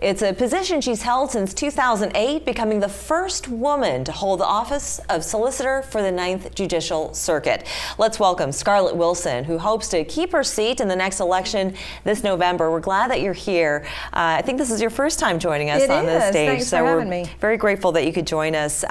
It's a position she's held since 2008, becoming the first woman to hold the office of Solicitor for the 9th Judicial Circuit. Let's welcome Scarlett Wilson, who hopes to keep her seat in the next election this November. We're glad that you're here. I think this is your first time joining us on this stage. Thanks for having me. Very grateful that you could join us.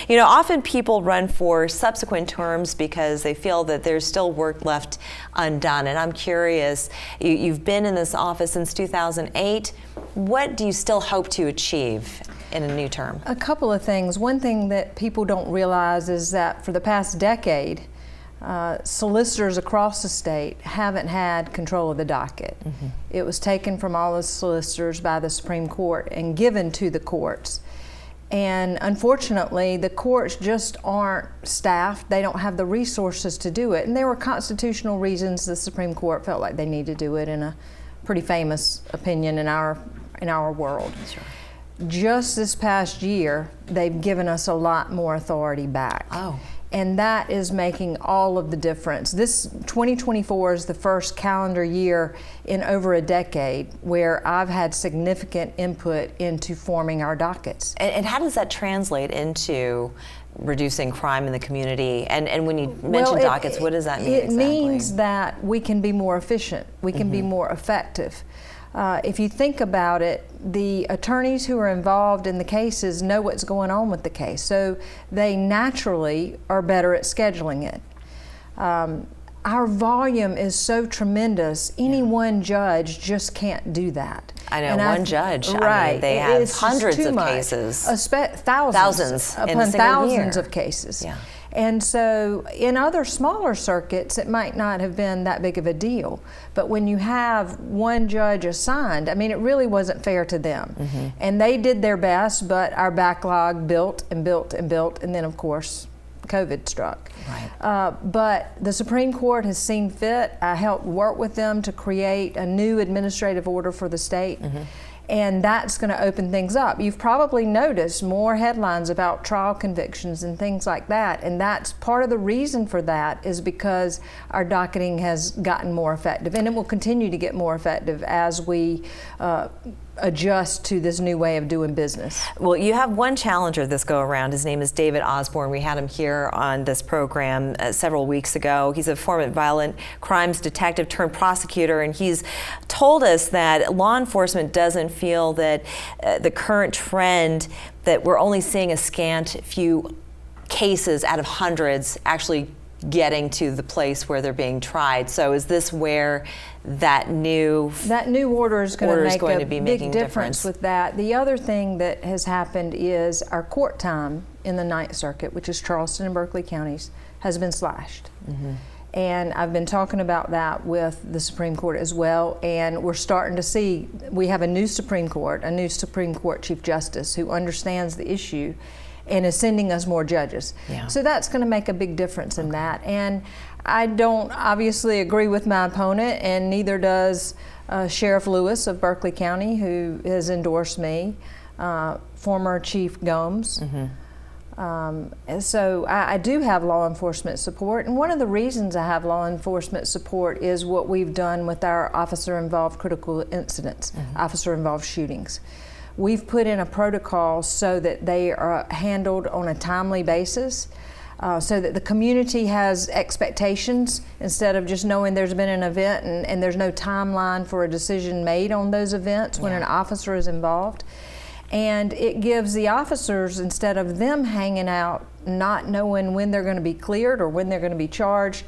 You know, often people run for subsequent terms because they feel that there's still work left undone. And I'm curious, you've been in this office since 2008. What do you still hope to achieve in a new term? A couple of things. One thing that people don't realize is that for the past decade, solicitors across the state haven't had control of the docket. Mm-hmm. It was taken from all the solicitors by the Supreme Court and given to the courts. And unfortunately, the courts just aren't staffed. They don't have the resources to do it. And there were constitutional reasons the Supreme Court felt like they needed to do it, in a pretty famous opinion in our world. Sure. Just this past year, they've given us a lot more authority back. Oh. And that is making all of the difference. This 2024 is the first calendar year in over a decade where I've had significant input into forming our dockets. And how does that translate into reducing crime in the community? And when you mention dockets, what does that mean exactly? It means that we can be more efficient, we can be more effective. If you think about it, the attorneys who are involved in the cases know what's going on with the case, so they naturally are better at scheduling it. Our volume is so tremendous, any one judge just can't do that. I know, one judge, right. I mean, they have hundreds of cases. Thousands upon thousands of cases. Yeah. And so in other smaller circuits, it might not have been that big of a deal. But when you have one judge assigned, I mean, it really wasn't fair to them. Mm-hmm. And they did their best, but our backlog built and built and built. And then, of course, COVID struck. Right. But the Supreme Court has seen fit. I helped work with them to create a new administrative order for the state. Mm-hmm. And that's going to open things up. You've probably noticed more headlines about trial convictions and things like that, and that's part of the reason for that is because our docketing has gotten more effective, and it will continue to get more effective as we adjust to this new way of doing business. Well, you have one challenger this go around. His name is David Osborne. We had him here on this program several weeks ago. He's a former violent crimes detective turned prosecutor, and he's told us that law enforcement doesn't feel that the current trend that we're only seeing a scant few cases out of hundreds actually getting to the place where they're being tried. So is this where that new order is going to make a big difference with that? The other thing that has happened is our court time in the 9th Circuit, which is Charleston and Berkeley counties, has been slashed. Mm-hmm. And I've been talking about that with the Supreme Court as well, and we're starting to see, we have a new Supreme Court Chief Justice who understands the issue and is sending us more judges. Yeah. So that's going to make a big difference in that. And I don't obviously agree with my opponent, and neither does Sheriff Lewis of Berkeley County, who has endorsed me, former Chief Gomes. Mm-hmm. And so I do have law enforcement support, and one of the reasons I have law enforcement support is what we've done with our officer-involved critical incidents, officer-involved shootings. We've put in a protocol so that they are handled on a timely basis, so that the community has expectations instead of just knowing there's been an event and there's no timeline for a decision made on those events when an officer is involved. And it gives the officers, instead of them hanging out not knowing when they're going to be cleared or when they're going to be charged,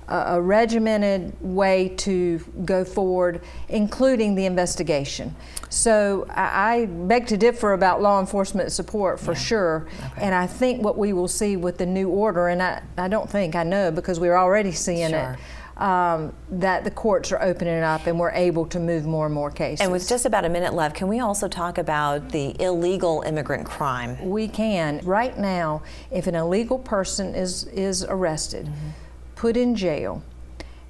a regimented way to go forward, including the investigation. So I beg to differ about law enforcement support for sure. Okay. And I think what we will see with the new order, and I don't think, I know because we're already seeing it, that the courts are opening up and we're able to move more and more cases. And with just about a minute left, can we also talk about the illegal immigrant crime? We can. Right now, if an illegal person is arrested, put in jail,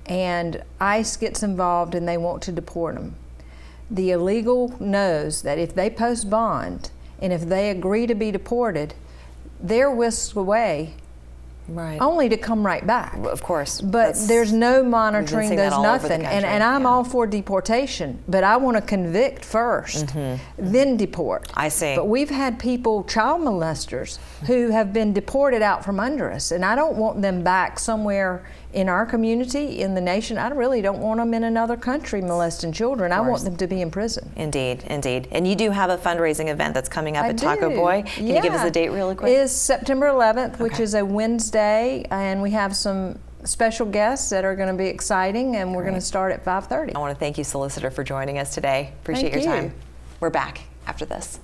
and ICE gets involved and they want to deport them, the illegal knows that if they post bond and if they agree to be deported, they're whisked away Right. Only to come right back. Of course. But there's no monitoring, there's nothing. And I'm all for deportation, but I want to convict first, then deport. I see. But we've had people, child molesters, who have been deported out from under us, and I don't want them back somewhere in our community, in the nation. I really don't want them in another country molesting children. I want them to be in prison. Indeed, indeed. And you do have a fundraising event that's coming up at Taco Boy. Can you give us the date really quick? It's September 11th, which is a Wednesday, and we have some special guests that are going to be exciting, and we're going to start at 5:30. I want to thank you, Solicitor, for joining us today. Appreciate your time. We're back after this.